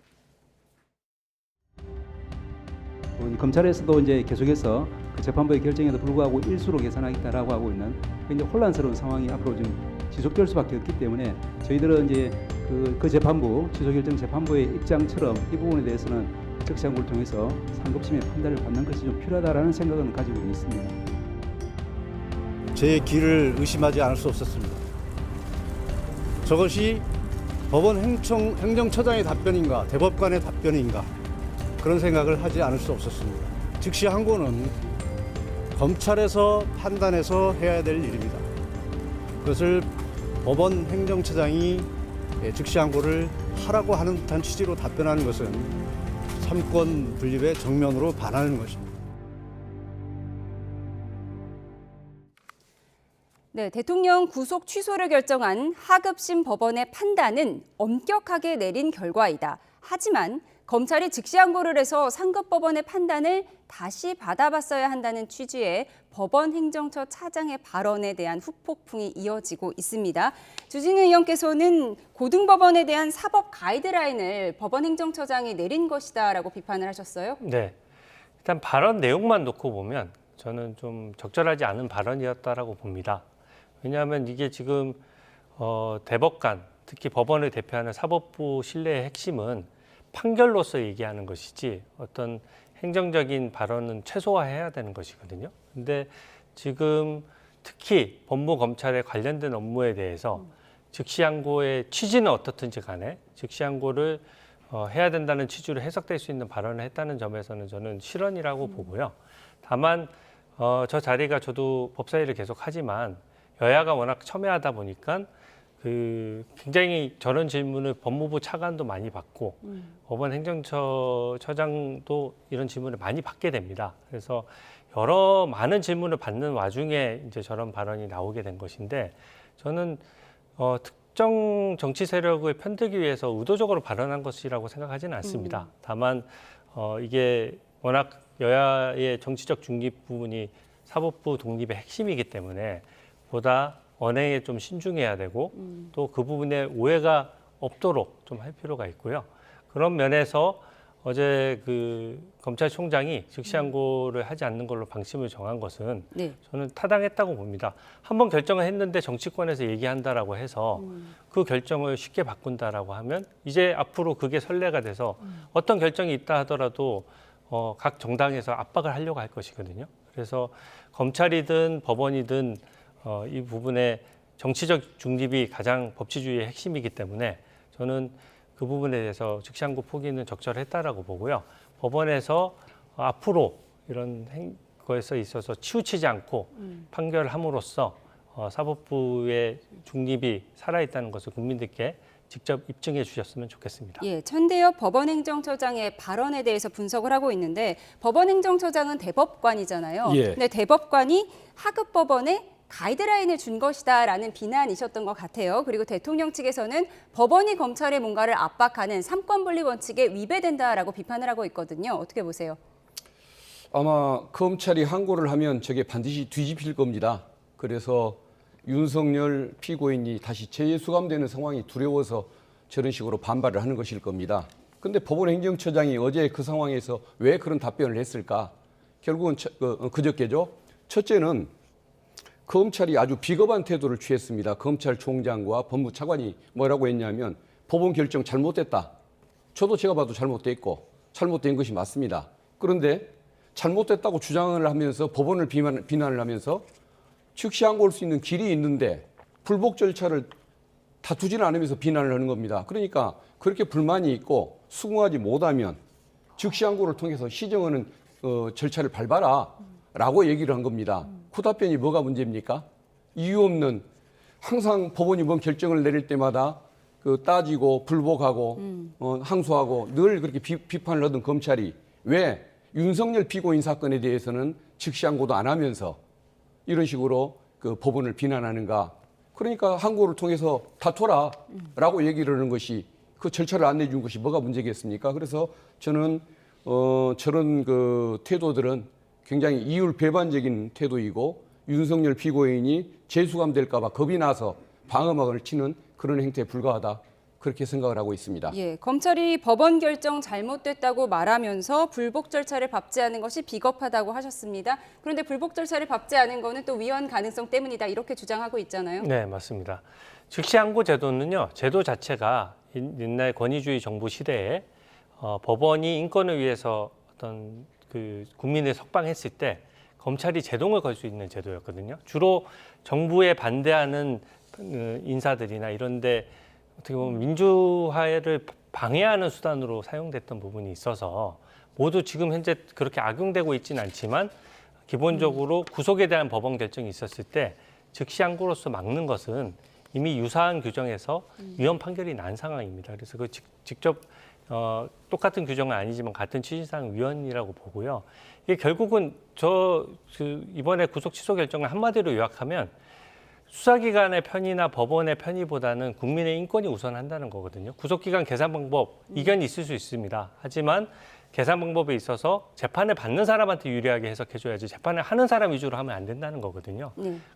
검찰에서도 이제 계속해서 그 재판부의 결정에도 불구하고 일수로 계산하겠다라고 하고 있는 굉장히 혼란스러운 상황이 앞으로 좀 지속될 수밖에 없기 때문에 저희들은 이제 그 재판부 취소결정 재판부의 입장처럼 이 부분에 대해서는 적시항고를 통해서 상급심의 판단을 받는 것이 좀 필요하다라는 생각은 가지고 있습니다. 제 길을 의심하지 않을 수 없었습니다. 저것이 법원 행정처장의 답변인가 대법관의 답변인가 그런 생각을 하지 않을 수 없었습니다. 즉시 항고는 검찰에서 판단해서 해야 될 일입니다. 그것을 법원 행정처장이 즉시 항고를 하라고 하는 듯한 취지로 답변하는 것은 삼권 분립의 정면으로 반하는 것입니다. 네, 대통령 구속 취소를 결정한 하급심 법원의 판단은 엄격하게 내린 결과이다. 하지만 검찰이 즉시 항고를 해서 상급법원의 판단을 다시 받아봤어야 한다는 취지의 법원 행정처 차장의 발언에 대한 후폭풍이 이어지고 있습니다. 주진우 의원께서는 고등법원에 대한 사법 가이드라인을 법원 행정처장이 내린 것이다라고 비판을 하셨어요. 네, 일단 발언 내용만 놓고 보면 저는 좀 적절하지 않은 발언이었다라고 봅니다. 왜냐하면 이게 지금 대법관, 특히 법원을 대표하는 사법부 신뢰의 핵심은 판결로서 얘기하는 것이지 어떤 행정적인 발언은 최소화해야 되는 것이거든요. 근데 지금 특히 법무 검찰에 관련된 업무에 대해서 즉시 항고의 취지는 어떻든지 간에 즉시 항고를 해야 된다는 취지로 해석될 수 있는 발언을 했다는 점에서는 저는 실언이라고 보고요. 다만 저 자리가 저도 법사위를 계속 하지만 여야가 워낙 첨예하다 보니까 굉장히 저런 질문을 법무부 차관도 많이 받고 법원 행정처장도 이런 질문을 많이 받게 됩니다. 그래서 많은 질문을 받는 와중에 이제 저런 발언이 나오게 된 것인데 저는 특정 정치 세력을 편들기 위해서 의도적으로 발언한 것이라고 생각하지는 않습니다. 다만 이게 워낙 여야의 정치적 중립 부분이 사법부 독립의 핵심이기 때문에 보다 언행에 좀 신중해야 되고 또 그 부분에 오해가 없도록 좀 할 필요가 있고요. 그런 면에서 어제 그 검찰총장이 즉시항고를 하지 않는 걸로 방침을 정한 것은 네. 저는 타당했다고 봅니다. 한번 결정을 했는데 정치권에서 얘기한다라고 해서 그 결정을 쉽게 바꾼다라고 하면 이제 앞으로 그게 선례가 돼서 어떤 결정이 있다 하더라도 각 정당에서 압박을 하려고 할 것이거든요. 그래서 검찰이든 법원이든 이 부분에 정치적 중립이 가장 법치주의의 핵심이기 때문에 저는 그 부분에 대해서 즉시항고 포기는 적절했다라고 보고요. 법원에서 앞으로 이런 거에서 있어서 치우치지 않고 판결함으로써 사법부의 중립이 살아있다는 것을 국민들께 직접 입증해 주셨으면 좋겠습니다. 예, 천대엽 법원행정처장의 발언에 대해서 분석을 하고 있는데 법원행정처장은 대법관이잖아요. 예. 근데 대법관이 하급 법원에 가이드라인을 준 것이다라는 비난이셨던 것 같아요. 그리고 대통령 측에서는 법원이 검찰의 뭔가를 압박하는 삼권분리 원칙에 위배된다라고 비판을 하고 있거든요. 어떻게 보세요? 아마 검찰이 항고를 하면 저게 반드시 뒤집힐 겁니다. 그래서 윤석열 피고인이 다시 재수감되는 상황이 두려워서 저런 식으로 반발을 하는 것일 겁니다. 근데 법원행정처장이 어제 그 상황에서 왜 그런 답변을 했을까? 결국은 그저께죠. 첫째는 검찰이 아주 비겁한 태도를 취했습니다. 검찰총장과 법무차관이 뭐라고 했냐면 법원 결정 잘못됐다. 저도 제가 봐도 잘못됐고 잘못된 것이 맞습니다. 그런데 잘못됐다고 주장을 하면서 법원을 비난을 하면서 즉시항고할 수 있는 길이 있는데 불복 절차를 다투지는 않으면서 비난을 하는 겁니다. 그러니까 그렇게 불만이 있고 수긍하지 못하면 즉시항고를 통해서 시정하는 절차를 밟아라 라고 얘기를 한 겁니다. 그 답변이 뭐가 문제입니까? 이유 없는 항상 법원이 뭔 결정을 내릴 때마다 따지고 불복하고 항소하고 늘 그렇게 비판을 하던 검찰이 왜 윤석열 피고인 사건에 대해서는 즉시항고도 안 하면서 이런 식으로 그 법원을 비난하는가? 그러니까 항고를 통해서 다퉈라라고 얘기를 하는 것이 그 절차를 안 내준 것이 뭐가 문제겠습니까? 그래서 저는 저런 그 태도들은 굉장히 이율배반적인 태도이고 윤석열 피고인이 재수감될까 봐 겁이 나서 방어막을 치는 그런 행태에 불과하다. 그렇게 생각을 하고 있습니다. 예, 검찰이 법원 결정 잘못됐다고 말하면서 불복 절차를 밟지 않은 것이 비겁하다고 하셨습니다. 그런데 불복 절차를 밟지 않은 거는 또 위헌 가능성 때문이다 이렇게 주장하고 있잖아요. 네, 맞습니다. 즉시항고 제도는요, 제도 자체가 옛날 권위주의 정부 시대에 법원이 인권을 위해서 어떤 그 국민을 석방했을 때 검찰이 제동을 걸 수 있는 제도였거든요. 주로 정부에 반대하는 인사들이나 이런데 어떻게 보면 민주화를 방해하는 수단으로 사용됐던 부분이 있어서 모두 지금 현재 그렇게 악용되고 있지는 않지만 기본적으로 구속에 대한 법원 결정이 있었을 때 즉시항고로서 막는 것은 이미 유사한 규정에서 위헌 판결이 난 상황입니다. 그래서 그 직접 똑같은 규정은 아니지만 같은 취지상 위헌이라고 보고요. 이게 결국은 이번에 구속 취소 결정을 한마디로 요약하면 수사기관의 편의나 법원의 편의보다는 국민의 인권이 우선한다는 거거든요. 구속기관 계산 방법 이견이 있을 수 있습니다. 하지만 계산 방법에 있어서 재판을 받는 사람한테 유리하게 해석해줘야지 재판을 하는 사람 위주로 하면 안 된다는 거거든요.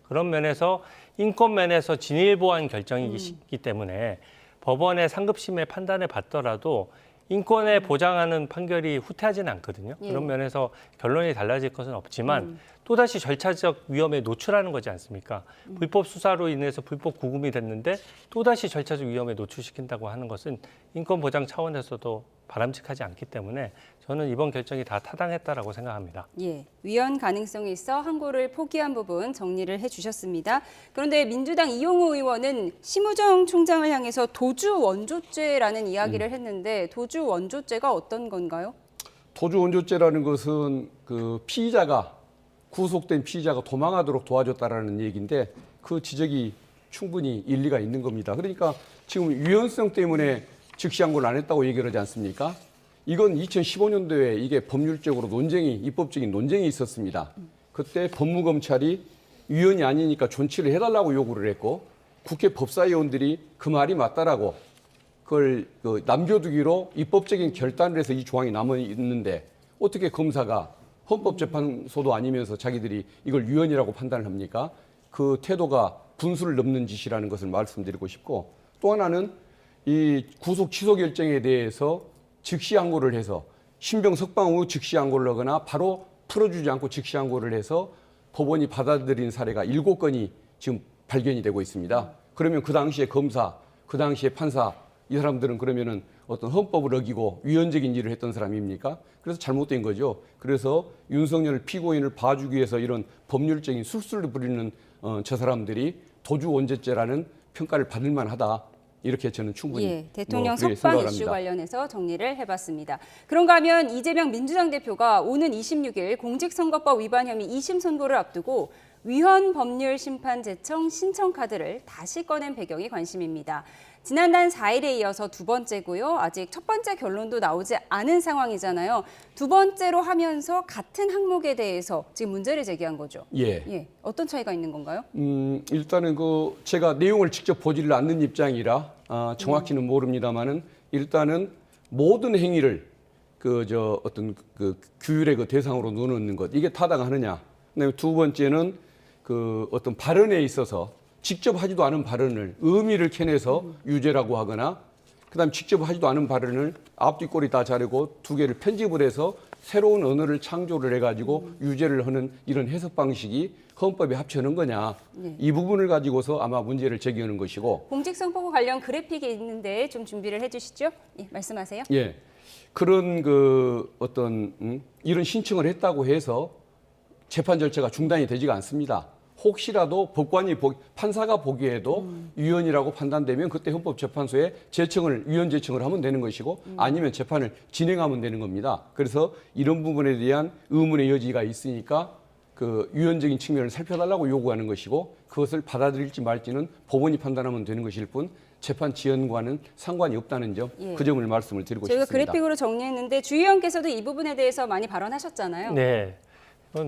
그런 면에서 인권 면에서 진일보한 결정이기 때문에 법원의 상급심의 판단을 받더라도 인권에 보장하는 판결이 후퇴하지는 않거든요. 그런 면에서 결론이 달라질 것은 없지만 또다시 절차적 위험에 노출하는 거지 않습니까? 불법 수사로 인해서 불법 구금이 됐는데 또다시 절차적 위험에 노출시킨다고 하는 것은 인권 보장 차원에서도 바람직하지 않기 때문에 저는 이번 결정이 다 타당했다라고 생각합니다. 예, 위헌 가능성이 있어 항고를 포기한 부분 정리를 해주셨습니다. 그런데 민주당 이용호 의원은 심우정 총장을 향해서 도주 원조죄라는 이야기를 했는데 도주 원조죄가 어떤 건가요? 도주 원조죄라는 것은 그 구속된 피의자가 도망하도록 도와줬다라는 얘기인데 그 지적이 충분히 일리가 있는 겁니다. 그러니까 지금 유연성 때문에 즉시 항고를 안 했다고 얘기를 하지 않습니까? 이건 2015년도에 이게 법률적으로 입법적인 논쟁이 있었습니다. 그때 법무검찰이 위헌이 아니니까 존치를 해달라고 요구를 했고 국회 법사위원들이 그 말이 맞다라고 그걸 남겨두기로 입법적인 결단을 해서 이 조항이 남아 있는데 어떻게 검사가 헌법재판소도 아니면서 자기들이 이걸 위헌이라고 판단을 합니까? 그 태도가 분수를 넘는 짓이라는 것을 말씀드리고 싶고 또 하나는 이 구속 취소 결정에 대해서 즉시 항고를 해서 신병 석방 후 즉시 항고를 하거나 바로 풀어주지 않고 즉시 항고를 해서 법원이 받아들인 사례가 7건이 지금 발견이 되고 있습니다. 그러면 그 당시에 검사, 그 당시에 판사 이 사람들은 그러면은 어떤 헌법을 어기고 위헌적인 일을 했던 사람입니까? 그래서 잘못된 거죠. 그래서 윤석열 피고인을 봐주기 위해서 이런 법률적인 술수를 부리는 저 사람들이 도주원죄죄라는 평가를 받을 만하다. 이렇게 저는 충분히 대통령 그렇게 석방 생각을 이슈 합니다. 관련해서 정리를 해봤습니다. 그런가 하면 이재명 민주당 대표가 오는 26일 공직선거법 위반 혐의 2심 선고를 앞두고 위헌 법률 심판 제청 신청 카드를 다시 꺼낸 배경이 관심입니다. 지난달 4일에 이어서 두 번째고요. 아직 첫 번째 결론도 나오지 않은 상황이잖아요. 두 번째로 하면서 같은 항목에 대해서 지금 문제를 제기한 거죠. 예. 어떤 차이가 있는 건가요? 일단은 제가 내용을 직접 보지를 않는 입장이라 정확히는 모릅니다만은 일단은 모든 행위를 어떤 규율의 대상으로 놓는 것 이게 타당하느냐. 그다음에 두 번째는 어떤 발언에 있어서 직접 하지도 않은 발언을 의미를 캐내서 유죄라고 하거나 그다음 직접 하지도 않은 발언을 앞뒤꼬리 다 자르고 두 개를 편집을 해서 새로운 언어를 창조를 해가지고 유죄를 하는 이런 해석 방식이 헌법에 합쳐는 거냐. 이 부분을 가지고서 아마 문제를 제기하는 것이고. 공직선거법 관련 그래픽이 있는데 좀 준비를 해주시죠. 예, 말씀하세요. 예, 그런 이런 신청을 했다고 해서 재판 절차가 중단이 되지가 않습니다. 혹시라도 판사가 보기에도 위헌이라고 판단되면 그때 헌법재판소에 위헌 제청을 하면 되는 것이고 아니면 재판을 진행하면 되는 겁니다. 그래서 이런 부분에 대한 의문의 여지가 있으니까 위헌적인 측면을 살펴달라고 요구하는 것이고 그것을 받아들일지 말지는 법원이 판단하면 되는 것일 뿐 재판 지연과는 상관이 없다는 점, 그 점을 말씀을 드리고 저희가 싶습니다. 그래픽으로 정리했는데 주 의원께서도 이 부분에 대해서 많이 발언하셨잖아요. 네.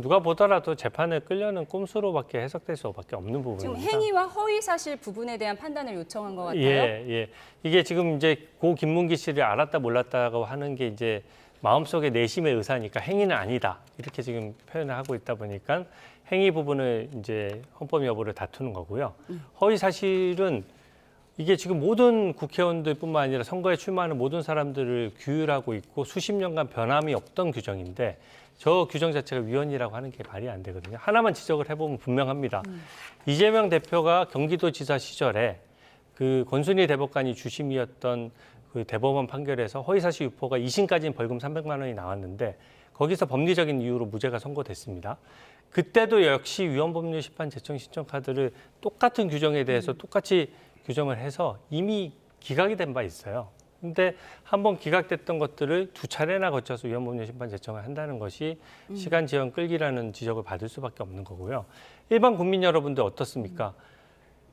누가 보더라도 재판을 끌려는 꼼수로밖에 해석될 수밖에 없는 부분입니다. 지금 행위와 허위 사실 부분에 대한 판단을 요청한 것 같아요. 예. 이게 지금 이제 고 김문기 씨를 알았다 몰랐다고 하는 게 이제 마음속의 내심의 의사니까 행위는 아니다. 이렇게 지금 표현을 하고 있다 보니까 행위 부분을 이제 헌법 여부를 다투는 거고요. 허위 사실은 이게 지금 모든 국회의원들뿐만 아니라 선거에 출마하는 모든 사람들을 규율하고 있고 수십 년간 변함이 없던 규정인데 저 규정 자체가 위헌이라고 하는 게 말이 안 되거든요. 하나만 지적을 해보면 분명합니다. 이재명 대표가 경기도지사 시절에 권순일 대법관이 주심이었던 대법원 판결에서 허위사실 유포가 2심까지는 벌금 300만 원이 나왔는데 거기서 법리적인 이유로 무죄가 선고됐습니다. 그때도 역시 위헌법률 심판 제청 신청 카드를 똑같은 규정에 대해서 똑같이 규정을 해서 이미 기각이 된 바 있어요. 근데 한번 기각됐던 것들을 두 차례나 거쳐서 위헌법률 심판 제청을 한다는 것이 시간 지연 끌기라는 지적을 받을 수밖에 없는 거고요. 일반 국민 여러분들 어떻습니까?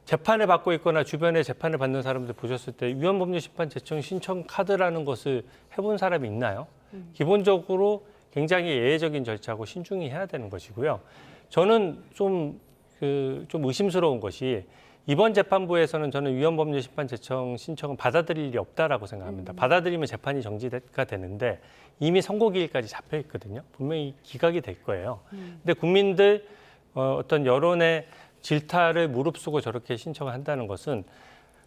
재판을 받고 있거나 주변에 재판을 받는 사람들 보셨을 때 위헌법률 심판 제청 신청 카드라는 것을 해본 사람이 있나요? 기본적으로 굉장히 예외적인 절차고 신중히 해야 되는 것이고요. 저는 좀 의심스러운 것이 이번 재판부에서는 저는 위헌법률 심판 제청 신청은 받아들일 일이 없다라고 생각합니다. 받아들이면 재판이 정지가 되는데 이미 선고기일까지 잡혀 있거든요. 분명히 기각이 될 거예요. 근데 국민들 어떤 여론의 질타를 무릅쓰고 저렇게 신청을 한다는 것은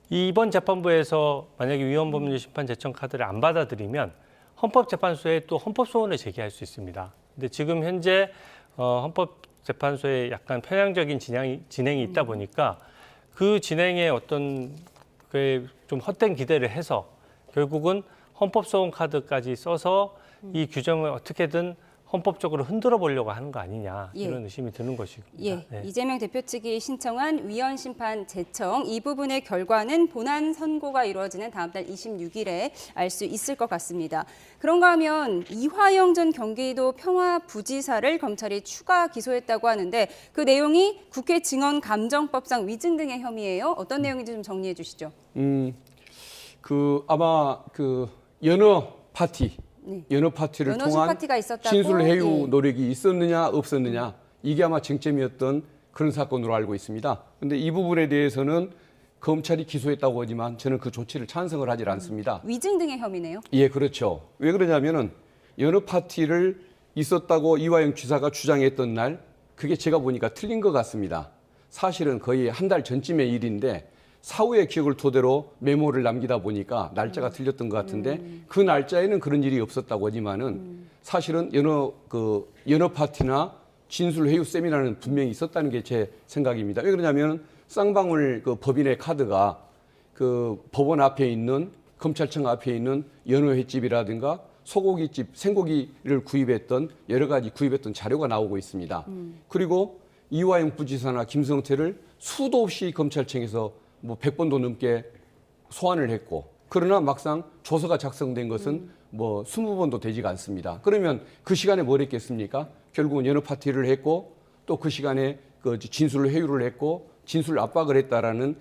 이번 재판부에서 만약에 위헌법률 심판 제청 카드를 안 받아들이면 헌법재판소에 또 헌법소원을 제기할 수 있습니다. 근데 지금 현재 헌법재판소에 약간 편향적인 진행이 있다 보니까 그 진행에 어떤 좀 헛된 기대를 해서 결국은 헌법소원 카드까지 써서 이 규정을 어떻게든 헌법적으로 흔들어 보려고 하는 거 아니냐 예. 이런 의심이 드는 것이고요. 예, 이재명 대표 측이 신청한 위헌 심판 제청 이 부분의 결과는 본안 선고가 이루어지는 다음 달 26일에 알 수 있을 것 같습니다. 그런가 하면 이화영 전 경기도 평화부지사를 검찰이 추가 기소했다고 하는데 그 내용이 국회 증언감정법상 위증 등의 혐의예요. 어떤 내용인지 좀 정리해 주시죠. 아마 연어 파티, 네. 연어 파티를 연어 술 통한 파티가 있었다고? 진술 해유 예. 노력이 있었느냐 없었느냐 이게 아마 쟁점이었던 그런 사건으로 알고 있습니다. 그런데 이 부분에 대해서는 검찰이 기소했다고 하지만 저는 그 조치를 찬성을 하지 않습니다. 위증 등의 혐의네요. 예, 그렇죠. 왜 그러냐면은 연어 파티를 있었다고 이화영 지사가 주장했던 날 그게 제가 보니까 틀린 것 같습니다. 사실은 거의 한 달 전쯤의 일인데 사후의 기억을 토대로 메모를 남기다 보니까 날짜가 틀렸던 것 같은데 그 날짜에는 그런 일이 없었다고 하지만은 사실은 연어 파티나 진술 회유 세미나는 분명히 있었다는 게 제 생각입니다. 왜 그러냐면 쌍방울 법인의 카드가 법원 앞에 있는 검찰청 앞에 있는 연어 횟집이라든가 소고기집, 생고기를 구입했던 여러 가지 구입했던 자료가 나오고 있습니다. 그리고 이화영 부지사나 김성태를 수도 없이 검찰청에서 100번도 넘게 소환을 했고 그러나 막상 조서가 작성된 것은 20번도 되지가 않습니다. 그러면 그 시간에 뭘 했겠습니까? 결국은 연어 파티를 했고 또 그 시간에 진술 회유를 했고 진술 압박을 했다라는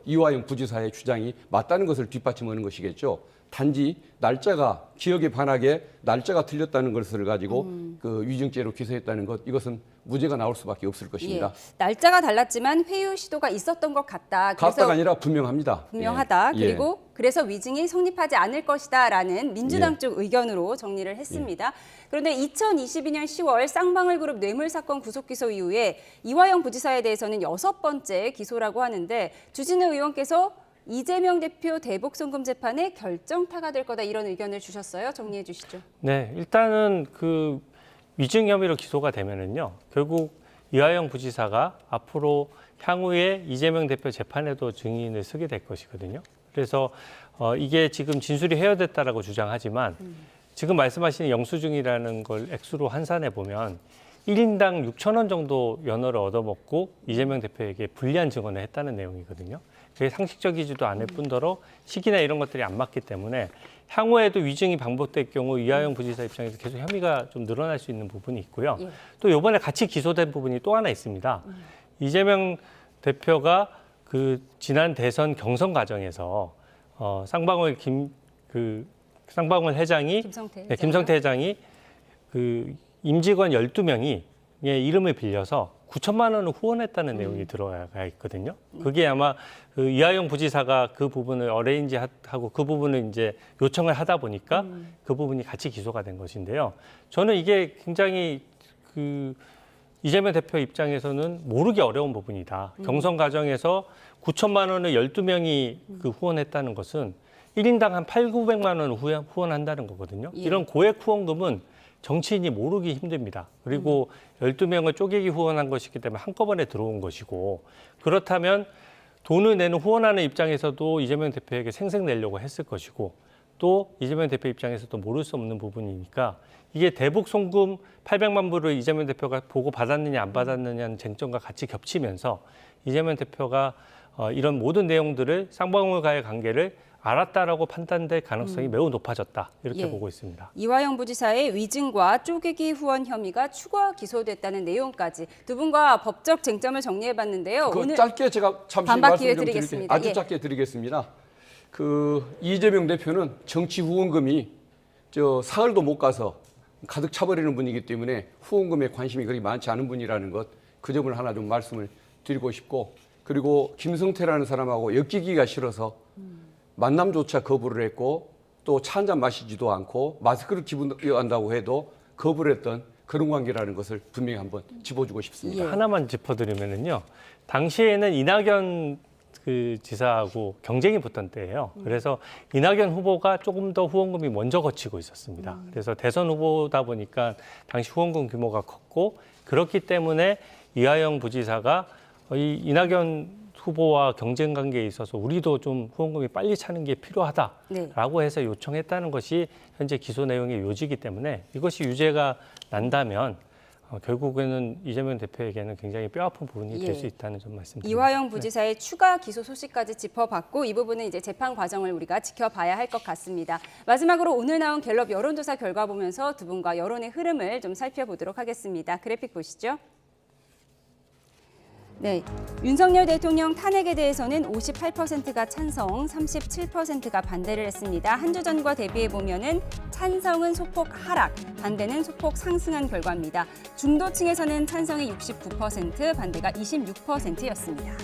이화영 부지사의 주장이 맞다는 것을 뒷받침하는 것이겠죠. 단지 날짜가 기억에 반하게 날짜가 틀렸다는 것을 가지고 위증죄로 기소했다는 것 이것은 무죄가 나올 수밖에 없을 것입니다. 예, 날짜가 달랐지만 회유 시도가 있었던 것 같다. 같다가 아니라 분명합니다. 분명하다. 예. 그리고 그래서 위증이 성립하지 않을 것이다라는 민주당 예. 쪽 의견으로 정리를 했습니다. 그런데 2022년 10월 쌍방울 그룹 뇌물 사건 구속 기소 이후에 이화영 부지사에 대해서는 6번째 기소라고 하는데 주진우 의원께서 이재명 대표 대북 송금 재판의 결정타가 될 거다 이런 의견을 주셨어요. 정리해 주시죠. 네, 일단은 위증 혐의로 기소가 되면은요, 결국 이화영 부지사가 앞으로 향후에 이재명 대표 재판에도 증인을 쓰게 될 것이거든요. 그래서 이게 지금 진술이 해여됐다라고 주장하지만 지금 말씀하신 영수증이라는 걸 액수로 환산해 보면 1인당 6,000원 정도 연어를 얻어먹고 이재명 대표에게 불리한 증언을 했다는 내용이거든요. 그게 상식적이지도 않을 뿐더러 시기나 이런 것들이 안 맞기 때문에 향후에도 위증이 반복될 경우 이화영 부지사 입장에서 계속 혐의가 좀 늘어날 수 있는 부분이 있고요. 예. 또 이번에 같이 기소된 부분이 또 하나 있습니다. 이재명 대표가 지난 대선 경선 과정에서 쌍방울 회장이 김성태 회장이 임직원 12명이 이름을 빌려서 9천만 원을 후원했다는 내용이 들어가 있거든요. 그게 아마 이화영 부지사가 그 부분을 어레인지하고 그 부분을 이제 요청을 하다 보니까 그 부분이 같이 기소가 된 것인데요. 저는 이게 굉장히 이재명 대표 입장에서는 모르기 어려운 부분이다. 경선 과정에서 9천만 원을 12명이 후원했다는 것은 1인당 한 800~900만 원을 후원한다는 거거든요. 예. 이런 고액 후원금은 정치인이 모르기 힘듭니다. 그리고 12명을 쪼개기 후원한 것이기 때문에 한꺼번에 들어온 것이고 그렇다면 돈을 내는 후원하는 입장에서도 이재명 대표에게 생색내려고 했을 것이고 또 이재명 대표 입장에서도 모를 수 없는 부분이니까 이게 대북 송금 800만 불을 이재명 대표가 보고 받았느냐 안 받았느냐는 쟁점과 같이 겹치면서 이재명 대표가 이런 모든 내용들을 쌍방울과의 관계를 알았다라고 판단될 가능성이 매우 높아졌다 이렇게 예. 보고 있습니다. 이화영 부지사의 위증과 쪼개기 후원 혐의가 추가 기소됐다는 내용까지 두 분과 법적 쟁점을 정리해봤는데요. 오늘 짧게 제가 잠시 반박 말씀 기회 좀 드리겠습니다. 아주 예. 짧게 드리겠습니다. 이재명 대표는 정치 후원금이 사흘도 못 가서 가득 차버리는 분이기 때문에 후원금에 관심이 그리 많지 않은 분이라는 것, 그 점을 하나 좀 말씀을 드리고 싶고 그리고 김성태라는 사람하고 엮이기가 싫어서 만남조차 거부를 했고 또 차 한잔 마시지도 않고 마스크를 기부한다고 해도 거부를 했던 그런 관계라는 것을 분명히 한번 짚어주고 싶습니다. 예. 하나만 짚어드리면은요. 당시에는 이낙연 지사하고 경쟁이 붙던 때예요. 그래서 이낙연 후보가 조금 더 후원금이 먼저 거치고 있었습니다. 그래서 대선 후보다 보니까 당시 후원금 규모가 컸고 그렇기 때문에 이화영 부지사가 이 이낙연 후보와 경쟁 관계에 있어서 우리도 좀 후원금이 빨리 차는 게 필요하다라고 네. 해서 요청했다는 것이 현재 기소 내용의 요지이기 때문에 이것이 유죄가 난다면 결국에는 이재명 대표에게는 굉장히 뼈아픈 부분이 될 수 있다는 점 말씀드립니다. 이화영 부지사의 추가 기소 소식까지 짚어봤고 이 부분은 이제 재판 과정을 우리가 지켜봐야 할 것 같습니다. 마지막으로 오늘 나온 갤럽 여론조사 결과 보면서 두 분과 여론의 흐름을 좀 살펴보도록 하겠습니다. 그래픽 보시죠. 네, 윤석열 대통령 탄핵에 대해서는 58%가 찬성, 37%가 반대를 했습니다. 한 주 전과 대비해 보면은 찬성은 소폭 하락, 반대는 소폭 상승한 결과입니다. 중도층에서는 찬성이 69%, 반대가 26%였습니다.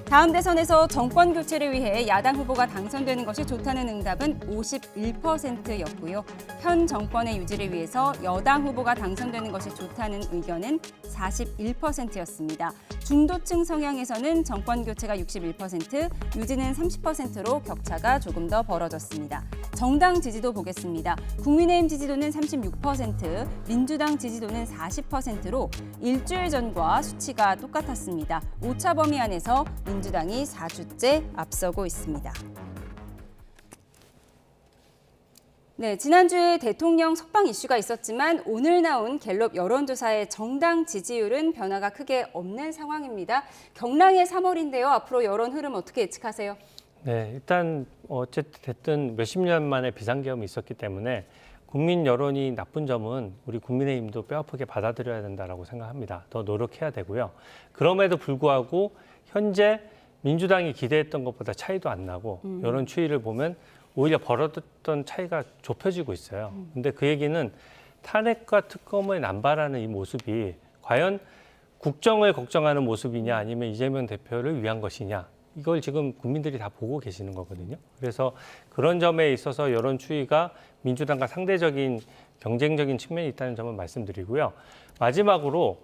다음 대선에서 정권 교체를 위해 야당 후보가 당선되는 것이 좋다는 응답은 51%였고요. 현 정권의 유지를 위해서 여당 후보가 당선되는 것이 좋다는 의견은 41%였습니다. 중도층 성향에서는 정권 교체가 61%, 유지는 30%로 격차가 조금 더 벌어졌습니다. 정당 지지도 보겠습니다. 국민의힘 지지도는 36%, 민주당 지지도는 40%로 일주일 전과 수치가 똑같았습니다. 오차 범위 안에서 민주당이 4주째 앞서고 있습니다. 네, 지난주에 대통령 석방 이슈가 있었지만 오늘 나온 갤럽 여론조사의 정당 지지율은 변화가 크게 없는 상황입니다. 경랑의 3월인데요. 앞으로 여론 흐름 어떻게 예측하세요? 네, 일단 어쨌든 몇십 년 만에 비상계엄이 있었기 때문에 국민 여론이 나쁜 점은 우리 국민의힘도 뼈아프게 받아들여야 된다라고 생각합니다. 더 노력해야 되고요. 그럼에도 불구하고 현재 민주당이 기대했던 것보다 차이도 안 나고 여론 추이를 보면 오히려 벌어졌던 차이가 좁혀지고 있어요. 근데 그 얘기는 탄핵과 특검을 남발하는 이 모습이 과연 국정을 걱정하는 모습이냐 아니면 이재명 대표를 위한 것이냐 이걸 지금 국민들이 다 보고 계시는 거거든요. 그래서 그런 점에 있어서 여론 추이가 민주당과 상대적인 경쟁적인 측면이 있다는 점을 말씀드리고요. 마지막으로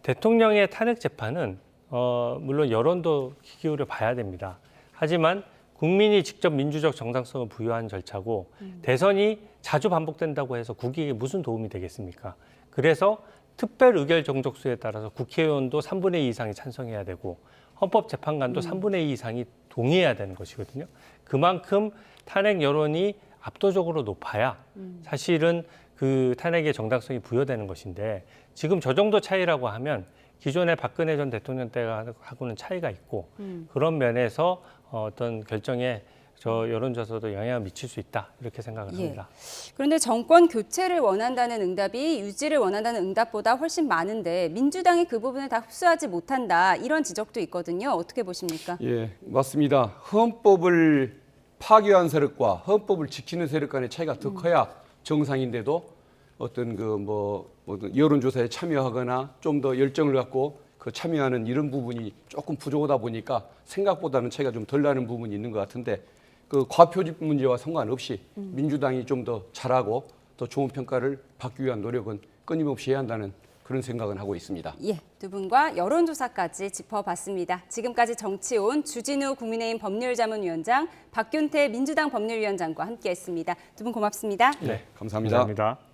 대통령의 탄핵 재판은 물론 여론도 귀 기울여 봐야 됩니다. 하지만 국민이 직접 민주적 정당성을 부여한 절차고 대선이 자주 반복된다고 해서 국익에 무슨 도움이 되겠습니까? 그래서 특별 의결 정족수에 따라서 국회의원도 3분의 2 이상이 찬성해야 되고 헌법재판관도 3분의 2 이상이 동의해야 되는 것이거든요. 그만큼 탄핵 여론이 압도적으로 높아야 사실은 그 탄핵의 정당성이 부여되는 것인데 지금 저 정도 차이라고 하면 기존의 박근혜 전 대통령 때하고는 차이가 있고 그런 면에서 어떤 결정에 저 여론조사도 영향을 미칠 수 있다 이렇게 생각을 합니다. 그런데 정권 교체를 원한다는 응답이 유지를 원한다는 응답보다 훨씬 많은데 민주당이 그 부분을 다 흡수하지 못한다 이런 지적도 있거든요. 어떻게 보십니까? 예, 맞습니다. 헌법을 파괴한 세력과 헌법을 지키는 세력 간의 차이가 더 커야 정상인데도 어떤 여론조사에 참여하거나 좀 더 열정을 갖고 그 참여하는 이런 부분이 조금 부족하다 보니까 생각보다는 차이가 좀 덜 나는 부분이 있는 것 같은데 그 과표집 문제와 상관없이 민주당이 좀 더 잘하고 더 좋은 평가를 받기 위한 노력은 끊임없이 해야 한다는 그런 생각은 하고 있습니다. 예, 두 분과 여론조사까지 짚어봤습니다. 지금까지 정치온 주진우 국민의힘 법률자문위원장, 박균태 민주당 법률위원장과 함께했습니다. 두 분 고맙습니다. 네, 감사합니다. 감사합니다.